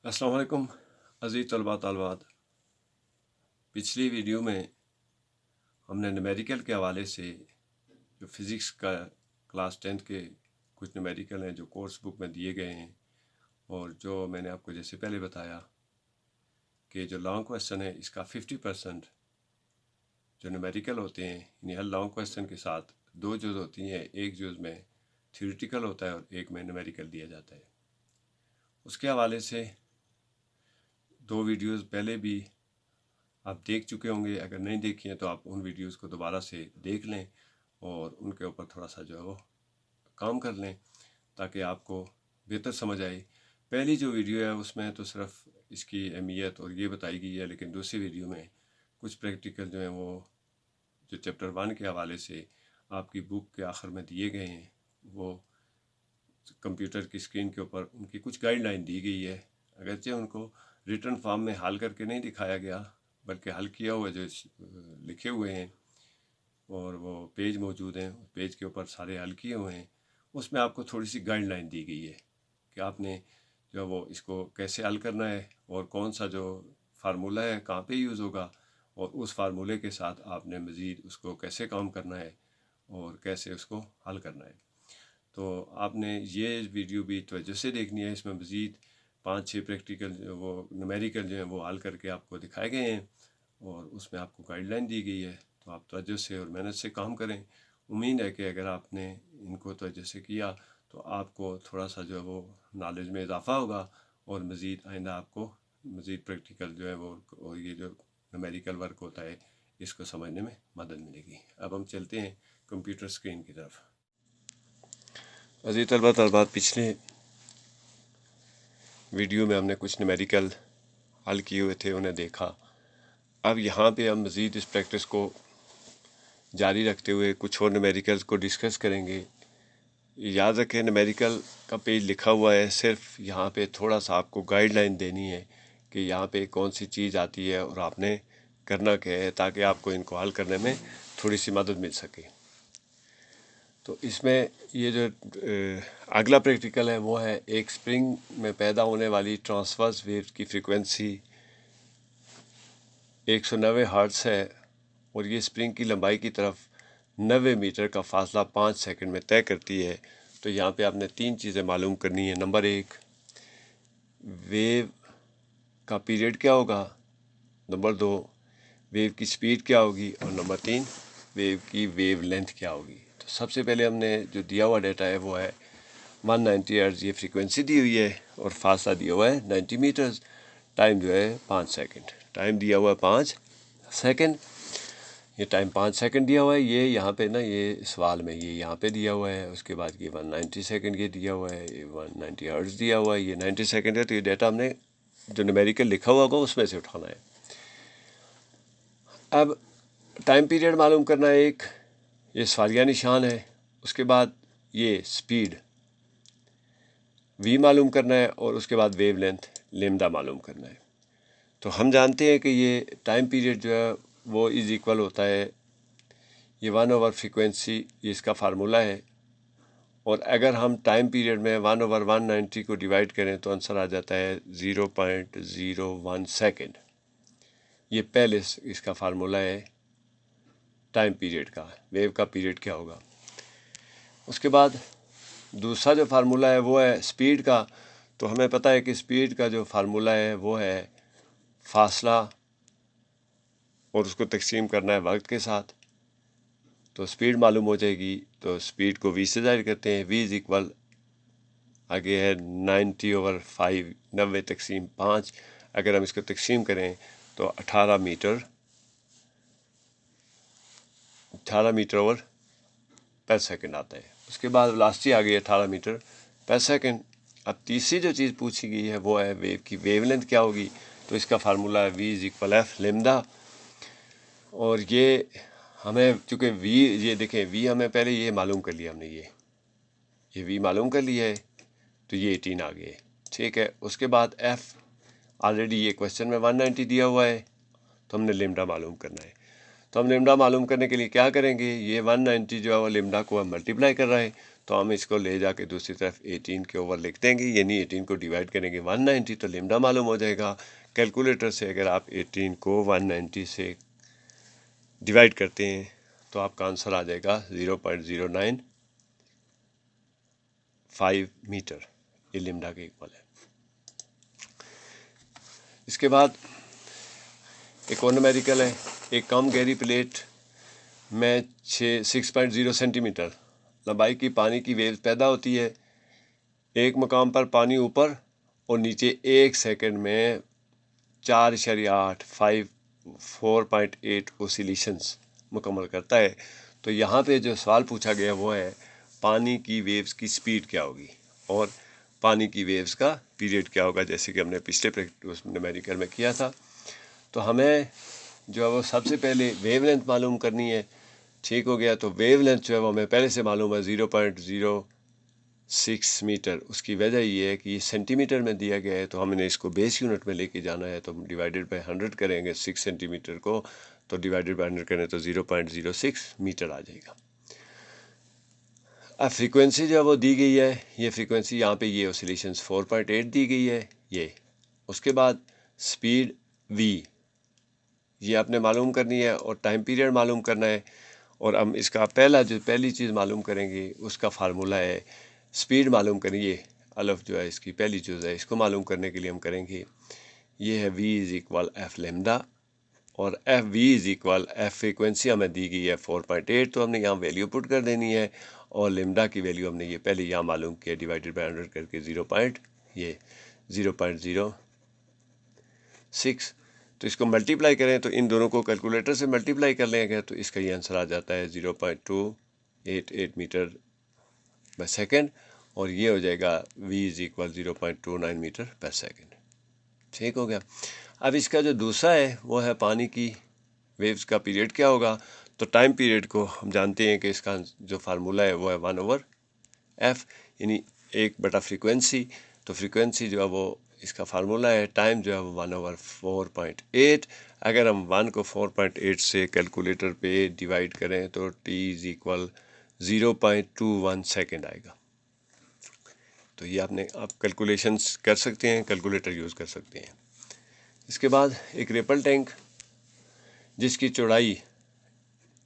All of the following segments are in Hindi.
अस्सलाम वालेकुम अज़ीज़ तलबा तालबात। पिछली वीडियो में हमने न्यूमेरिकल के हवाले से जो फ़िज़िक्स का क्लास 10 के कुछ न्यूमेरिकल हैं जो कोर्स बुक में दिए गए हैं, और जो मैंने आपको जैसे पहले बताया कि जो लॉन्ग क्वेश्चन है इसका 50% जो न्यूमेरिकल होते हैं, यानी हर लॉन्ग क्वेश्चन के साथ दो जुज़ होती हैं, एक जुज़ में थ्योरेटिकल होता है और एक में न्यूमेरिकल दिया जाता है। उसके हवाले से दो वीडियोस पहले भी आप देख चुके होंगे। अगर नहीं देखी हैं तो आप उन वीडियोस को दोबारा से देख लें और उनके ऊपर थोड़ा सा जो है वो काम कर लें ताकि आपको बेहतर समझ आए। पहली जो वीडियो है उसमें तो सिर्फ इसकी अहमियत और ये बताई गई है, लेकिन दूसरी वीडियो में कुछ प्रैक्टिकल जो है वो जो चैप्टर 1 के हवाले से आपकी बुक के आखिर में दिए गए हैं, वो कंप्यूटर की स्क्रीन के ऊपर उनकी कुछ गाइडलाइन दी गई है। अगरचे उनको रिटर्न फॉर्म में हल करके नहीं दिखाया गया, बल्कि हल किया हुआ जो लिखे हुए हैं और वो पेज मौजूद हैं, पेज के ऊपर सारे हल किए हुए हैं। उसमें आपको थोड़ी सी गाइडलाइन दी गई है कि आपने जो वो इसको कैसे हल करना है और कौन सा जो फार्मूला है कहाँ पे यूज़ होगा, और उस फार्मूले के साथ आपने मज़ीद उसको कैसे काम करना है और कैसे उसको हल करना है। तो आपने ये वीडियो भी तवज्जो से देखनी है। इसमें मज़ीद 5-6 प्रैक्टिकल वो न्यूमेरिकल जो हैं वो हल करके आपको दिखाए गए हैं और उसमें आपको गाइडलाइन दी गई है। तो आप तवज्जो से और मेहनत से काम करें। उम्मीद है कि अगर आपने इनको तवज्जो से किया तो आपको थोड़ा सा जो है वो नॉलेज में इजाफ़ा होगा और मज़ीद आइंदा आपको मज़ीद प्रैक्टिकल जो है वो और ये जो न्यूमेरिकल वर्क होता है इसको समझने में मदद मिलेगी। अब हम चलते हैं कंप्यूटर स्क्रीन की तरफ। अज़ीज़ तलबा तलबात, पिछले वीडियो में हमने कुछ न्यूमेरिकल हल किए हुए थे, उन्हें देखा। अब यहाँ पे हम मज़ीद इस प्रैक्टिस को जारी रखते हुए कुछ और न्यूमेरिकल्स को डिस्कस करेंगे। याद रखें, न्यूमेरिकल का पेज लिखा हुआ है, सिर्फ यहाँ पे थोड़ा सा आपको गाइडलाइन देनी है कि यहाँ पे कौन सी चीज़ आती है और आपने करना क्या है, ताकि आपको इनको हल करने में थोड़ी सी मदद मिल सके। तो इसमें ये जो अगला प्रैक्टिकल है वो है एक स्प्रिंग में पैदा होने वाली ट्रांसवर्स वेव की फ्रीक्वेंसी 190 हर्ट्ज़ है और ये स्प्रिंग की लंबाई की तरफ 90 मीटर का फासला 5 सेकंड में तय करती है। तो यहाँ पे आपने तीन चीज़ें मालूम करनी है। नंबर 1, वेव का पीरियड क्या होगा। नंबर 2, वेव की स्पीड क्या होगी। और नंबर 3, वेव की वेव लेंथ क्या होगी। तो सबसे पहले हमने जो दिया हुआ डेटा है वो है 190 हर्ट्ज़, ये फ्रीक्वेंसी दी हुई है और फासला दिया हुआ है 90 मीटर्स। टाइम जो है 5 सेकंड, टाइम दिया हुआ है 5 सेकंड। ये टाइम 5 सेकंड दिया हुआ है, ये यहाँ पे ना ये सवाल में ये यहाँ पे दिया हुआ है। उसके बाद ये 190 सेकंड ये दिया हुआ है, ये 190 हर्ट्ज़ दिया हुआ है, ये 90 सेकंड है। तो ये डेटा हमने जो न्यूमेरिकल लिखा हुआ होगा उसमें से उठाना है। अब टाइम पीरियड मालूम करना है एक, ये सवालिया निशान है। उसके बाद ये स्पीड v मालूम करना है और उसके बाद वेव लेंथ लेमदा मालूम करना है। तो हम जानते हैं कि ये टाइम पीरियड जो है वो इज़ इक्वल होता है, ये 1 ओवर फ्रीक्वेंसी, ये इसका फार्मूला है। और अगर हम टाइम पीरियड में 1/190 को डिवाइड करें तो आंसर आ जाता है 0.01 सेकेंड। ये पहले इसका फार्मूला है टाइम पीरियड का, वेव का पीरियड क्या होगा। उसके बाद दूसरा जो फार्मूला है वो है स्पीड का। तो हमें पता है कि स्पीड का जो फार्मूला है वो है फासला और उसको तकसीम करना है वक्त के साथ। तो स्पीड मालूम हो जाएगी, तो स्पीड को v से जाहिर करते हैं। v इज़ इक्वल आगे है 90/5, 90 तकसीम 5। अगर हम इसको तकसीम करें तो 18 मीटर ओवर पर सेकंड आता है। उसके बाद वेलोसिटी आ गई 18 मीटर पर सेकंड। अब तीसरी जो चीज़ पूछी गई है वो है वेव की वेवलेंथ क्या होगी। तो इसका फार्मूला है v is equal F lambda. और ये हमें चूँकि v, ये देखें v हमें पहले ये मालूम कर लिया हमने, ये v मालूम कर लिया है, तो ये 18 आ गए, ठीक है। उसके बाद f ऑलरेडी ये क्वेश्चन में 190 दिया हुआ है, तो हमने लेमडा मालूम करना है। तो हम लेमडा मालूम करने के लिए क्या करेंगे, ये 190 जो है वो लेमडा को हम मल्टीप्लाई कर रहे हैं, तो हम इसको ले जाके दूसरी तरफ 18 के ओवर लिख देंगे, यानी 18 को डिवाइड करेंगे 190 तो लिम्डा मालूम हो जाएगा। कैलकुलेटर से अगर आप 18 को 190 से डिवाइड करते हैं तो आपका आंसर आ जाएगा 0.095 मीटर, ये लिम्डा के इक्वल है। इसके बाद एक और न्यूमेरिकल है, एक कम गहरी प्लेट में 6.0 सेंटीमीटर लंबाई की पानी की वेव पैदा होती है। एक मकाम पर पानी ऊपर और नीचे 1 सेकंड में 4.8 ओसिलेशंस मुकम्मल करता है। तो यहाँ पे जो सवाल पूछा गया वो है पानी की वेव्स की स्पीड क्या होगी और पानी की वेव्स का पीरियड क्या होगा, जैसे कि हमने पिछले प्रैक्टिस न्यूमेरिकल में किया था। तो हमें जो है वो सबसे पहले वेवलेंथ मालूम करनी है। ठीक हो गया, तो वेवलेंथ जो है वो हमें पहले से मालूम है 0.06 मीटर। उसकी वजह ये है कि ये सेंटीमीटर में दिया गया है, तो हमने इसको बेस यूनिट में लेके जाना है, तो हम डिवाइडेड बाय 100 करेंगे 6 सेंटीमीटर को, तो डिवाइडेड बाय 100 करें तो 0.06 मीटर आ जाएगा। अब फ्रीक्वेंसी जो है वो दी गई है, ये फ्रीक्वेंसी यहाँ पे ये ऑसिलेशंस 4.8 दी गई है ये। उसके बाद स्पीड v ये आपने मालूम करनी है और टाइम पीरियड मालूम करना है। और हम इसका पहली चीज़ मालूम करेंगे उसका फार्मूला है स्पीड मालूम करिए। अलफ जो है इसकी पहली चीज़ है, इसको मालूम करने के लिए हम करेंगे ये है v is equal F lambda और F v is equal F frequency हमें दी गई है 4.8, तो हमने यहाँ वैल्यू पुट कर देनी है और लेमडा की वैल्यू हमने ये पहले यहाँ मालूम किया डिवाइडेड बाय 100 करके 0.06। तो इसको मल्टीप्लाई करें तो इन दोनों को कैलकुलेटर से मल्टीप्लाई कर लेंगे तो इसका ये आंसर आ जाता है 0.288 मीटर पर सेकेंड और ये हो जाएगा v इज़ इक्वल 0.29 मीटर पर सेकेंड। ठीक हो गया। अब इसका जो दूसरा है वो है पानी की वेव्स का पीरियड क्या होगा। तो टाइम पीरियड को हम जानते हैं कि इसका जो फार्मूला है वो है 1/f यानी 1 बटा फ्रीक्वेंसी। तो फ्रीक्वेंसी जो है वो इसका फार्मूला है टाइम जो है वो 1/4.8। अगर हम 1 को 4.8 से कैलकुलेटर पे डिवाइड करें तो t इज़ इक्वल 0.21 सेकेंड आएगा। तो ये आप कैलकुलेशंस कर सकते हैं, कैलकुलेटर यूज़ कर सकते हैं। इसके बाद एक रेपल टैंक जिसकी चौड़ाई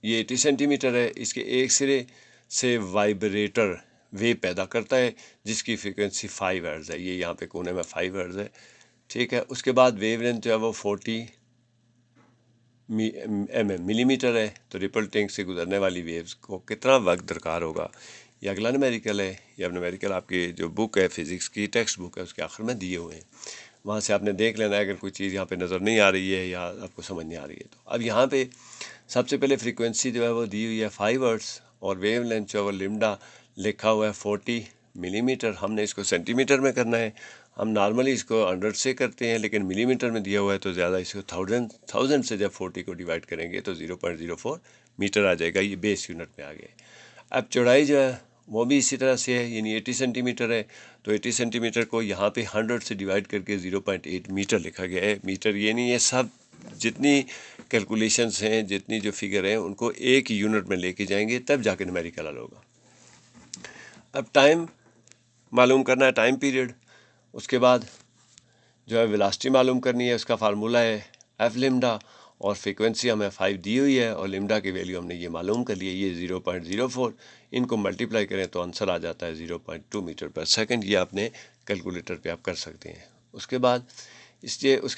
ये 80 सेंटीमीटर है, इसके एक सिरे से वाइब्रेटर वेव पैदा करता है जिसकी फ्रीक्वेंसी 5 हर्ट्ज़ है। ये यहाँ पे कोने में 5 हर्ट्ज़ है। ठीक है। उसके बाद वेवलेंथ जो है वो 40 मिलीमीटर है। तो रिपल टैंक से गुजरने वाली वेव्स को कितना वक्त दरकार होगा, ये अगला न्यूमेरिकल है। ये न्यूमेरिकल आपकी जो बुक है फिज़िक्स की टेक्स्ट बुक है उसके आखिर में दिए हुए हैं, वहाँ से आपने देख लेना है अगर कोई चीज़ यहाँ पे नज़र नहीं आ रही है या आपको समझ नहीं आ रही है। तो अब यहाँ पे सबसे पहले फ्रीक्वेंसी जो है वो दी हुई है 5 हर्ट्ज़ और वेव लेंथ जो है वो लिम्डा लिखा हुआ है 40 मिलीमीटर। हमने इसको सेंटीमीटर में करना है। हम नॉर्मली इसको 100 से करते हैं लेकिन मिलीमीटर में दिया हुआ है तो ज़्यादा, इसको 1000 से जब 40 को डिवाइड करेंगे तो 0.04 मीटर आ जाएगा। ये बेस यूनिट में आ गए। अब चौड़ाई जो है वो भी इसी तरह से है, यानी 80 सेंटीमीटर है। तो 80 सेंटीमीटर को यहाँ पे 100 से डिवाइड करके 0.8 मीटर लिखा गया है। मीटर ये नहीं है, सब जितनी कैलकुलेशंस हैं, जितनी जो फिगर हैं उनको एक यूनिट में लेके जाएंगे तब जाके न्यूमेरिकल हल होगा। अब टाइम मालूम करना है, टाइम पीरियड। उसके बाद जो है वेलोसिटी मालूम करनी है, उसका फार्मूला है एफ लिम्डा और फ्रीक्वेंसी हमें 5 दी हुई है और लिम्डा की वैल्यू हमने ये मालूम कर ली है, ये 0.04। इनको मल्टीप्लाई करें तो आंसर आ जाता है 0.2 मीटर पर सेकंड। ये आपने कैलकुलेटर पे आप कर सकते हैं। उसके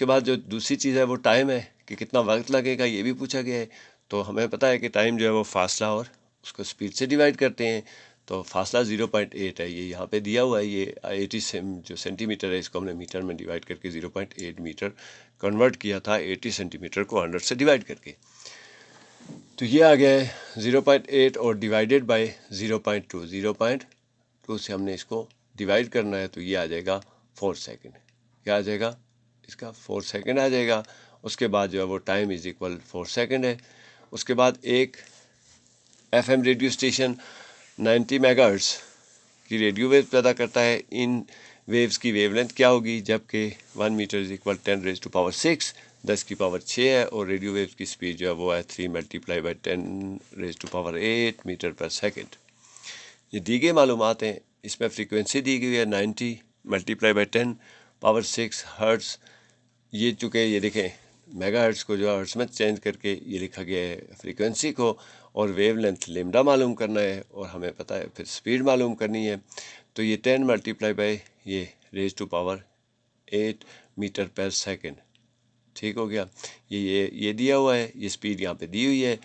बाद जो दूसरी चीज़ है वो टाइम है कि कितना वक्त लगेगा, ये भी पूछा गया है। तो हमें पता है कि टाइम जो है वो फासला और उसको स्पीड से डिवाइड करते हैं। तो फासला 0.8 है, ये यहाँ पे दिया हुआ है। ये 80 जो सेंटीमीटर है इसको हमने मीटर में डिवाइड करके 0.8 मीटर कन्वर्ट किया था 80 सेंटीमीटर को 100 से डिवाइड करके। तो ये आ गया है 0.8 और डिवाइडेड बाय 0.2 से हमने इसको डिवाइड करना है तो ये आ जाएगा 4 सेकेंड। क्या आ जाएगा इसका 4 सेकेंड आ जाएगा। उसके बाद जो है वो टाइम इज़ इक्वल 4 सेकेंड है। उसके बाद एक FM रेडियो स्टेशन 90 मेगाहर्ट्ज़ की रेडियो वेव पैदा करता है। इन वेव्स की वेवलेंथ क्या होगी, जबकि 1 मीटर इज इक्वल 10⁻⁶ 10 की पावर 6 है और रेडियो वेव्स की स्पीड जो है वो है 3 × 10⁻8 मीटर पर सेकेंड। ये दी गई मालूमात हैं, इसमें फ्रीक्वेंसी दी गई है 90 मल्टीप्लाई बाई 10 पावर 6 हर्ट्ज़। ये चूँकि ये देखें मेगा हर्ट्ज़ को जो है हर्ट्ज़ में चेंज करके ये लिखा गया है फ्रीक्वेंसी को, और वेव लेंथ लेमडा मालूम करना है, और हमें पता है फिर स्पीड मालूम करनी है। तो ये 10 मल्टीप्लाई बाई ये रेज टू पावर 8 मीटर पर सेकंड, ठीक हो गया। ये दिया हुआ है, ये स्पीड यहाँ पे दी हुई है।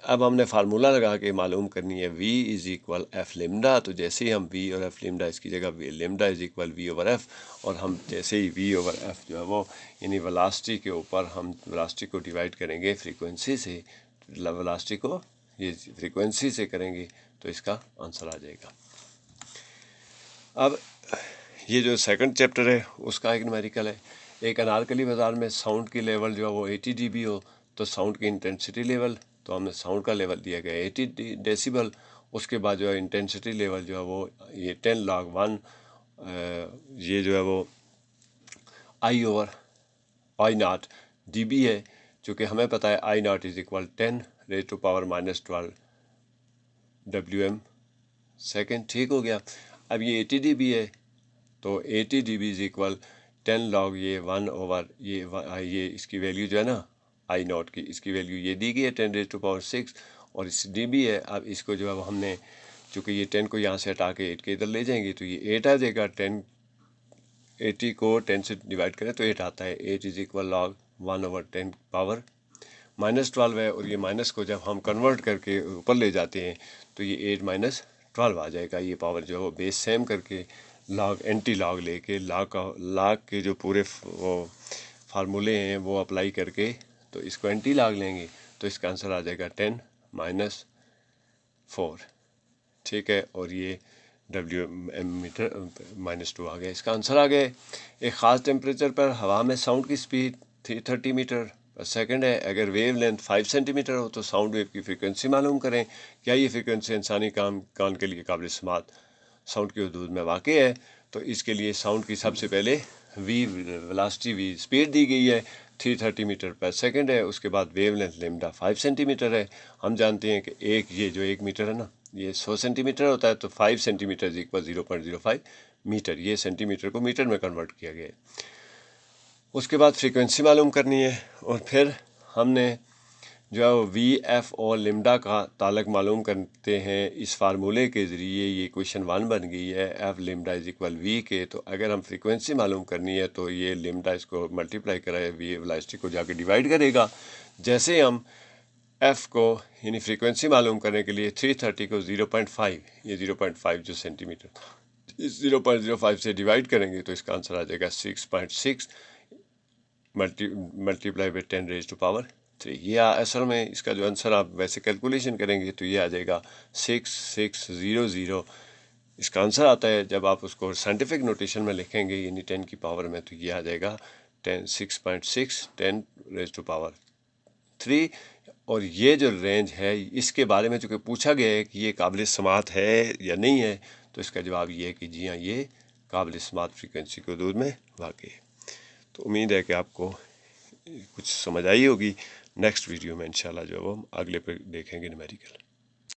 अब हमने फार्मूला लगा के मालूम करनी है v is equal F lambda. तो जैसे ही हम v और एफ लेमडा, इसकी जगह lambda is equal v over F, और हम जैसे ही v ओवर एफ जो है वो यानी वेलोसिटी के ऊपर हम वेलोसिटी को डिवाइड करेंगे फ्रीक्वेंसी से, वेलोसिटी को ये फ्रीक्वेंसी से करेंगे तो इसका आंसर आ जाएगा। अब ये जो सेकंड चैप्टर है उसका एक न्यूमेरिकल है। एक अनारकली बाज़ार में साउंड की लेवल जो है वो 80 dB हो तो साउंड की इंटेंसिटी लेवल, तो हमने साउंड का लेवल दिया गया 80 डेसिबल। उसके बाद जो है इंटेंसिटी लेवल जो है वो ये 10 log 1 ये जो है वो I over I naught dB है, चूँकि हमें पता है I naught is equal 10 raise to power -12 WM second, ठीक हो गया। अब ये 80 dB है तो 80 dB इज़ इक्वल 10 log ये 1 ओवर ये इसकी वैल्यू जो है ना आई नॉट की, इसकी वैल्यू ये दी गई है 10 रेज टू पावर 6 और इस dB है। अब इसको जो है हमने चूँकि ये 10 को यहाँ से हटा के 8 के इधर ले जाएंगे तो ये 8 आ जाएगा। 80 को 10 से डिवाइड करें तो 8 आता है। 8 is equal log 1 over 10 power -12 है, और ये माइनस को जब हम कन्वर्ट करके ऊपर ले जाते हैं तो ये 8 - 12 आ जाएगा। ये पावर जो है बेस सेम करके लॉग एंटी लॉग लेके लॉग के जो पूरे वो फार्मूले हैं वो अप्लाई करके तो इसको एंटी लॉग लेंगे तो इसका आंसर आ जाएगा 10 - 4, ठीक है। और ये WM मीटर -2 आ गया, इसका आंसर आ गया। एक ख़ास टेम्परेचर पर हवा में साउंड की स्पीड 330 मीटर पर सेकंड है। अगर वेव लेंथ 5 सेंटीमीटर हो तो साउंड वेव की फ्रीक्वेंसी मालूम करें। क्या ये फ्रीक्वेंसी इंसानी कान के लिए काबिल समात साउंड की हदूद में वाक़ है? तो इसके लिए साउंड की सबसे पहले v वेलोसिटी v स्पीड दी गई है 330 मीटर पर सेकंड है। उसके बाद वेव लेंथ लेमडा 5 सेंटीमीटर है। हम जानते हैं कि ये जो 1 मीटर है ना ये 100 सेंटीमीटर होता है, तो 5 सेंटीमीटर इज इक्वल 0.05 मीटर। ये सेंटीमीटर को मीटर में कन्वर्ट किया गया है। उसके बाद फ्रीक्वेंसी मालूम करनी है, और फिर हमने जो है वी एफ और लेमडा का ताल्लुक मालूम करते हैं। इस फार्मूले के ज़रिए ये क्वेश्चन 1 बन गई है F lambda is equal V K. तो अगर हम फ्रीक्वेंसी मालूम करनी है तो ये लेमडा इसको मल्टीप्लाई कराए वी वेलोसिटी को जाके डिवाइड करेगा। जैसे हम एफ़ को यानी फ्रीक्वेंसी मालूम करने के लिए 330 को 0.5 ये 0.5 जो सेंटीमीटर इस 0.05 से डिवाइड करेंगे तो इसका आंसर आ जाएगा 6.6 multiply by 10 raise to power 3। ये असल में इसका जो आंसर आप वैसे कैलकुलेशन करेंगे तो ये आ जाएगा 6600। इसका आंसर आता है। जब आप उसको साइंटिफिक नोटेशन में लिखेंगे यानी 10 की पावर में तो ये आ जाएगा 6.6 10 रेज टू पावर 3। और ये जो रेंज है इसके बारे में चूँकि पूछा गया है कि ये काबिल समात है या नहीं है, तो इसका जवाब ये है कि जी हाँ ये काबिल समात फ्रीक्वेंसी के हदूद में वाक़ई है। तो उम्मीद है कि आपको कुछ समझ आई होगी। नेक्स्ट वीडियो में इंशाल्लाह जो है वो हम अगले पे देखेंगे न्यूमेरिकल।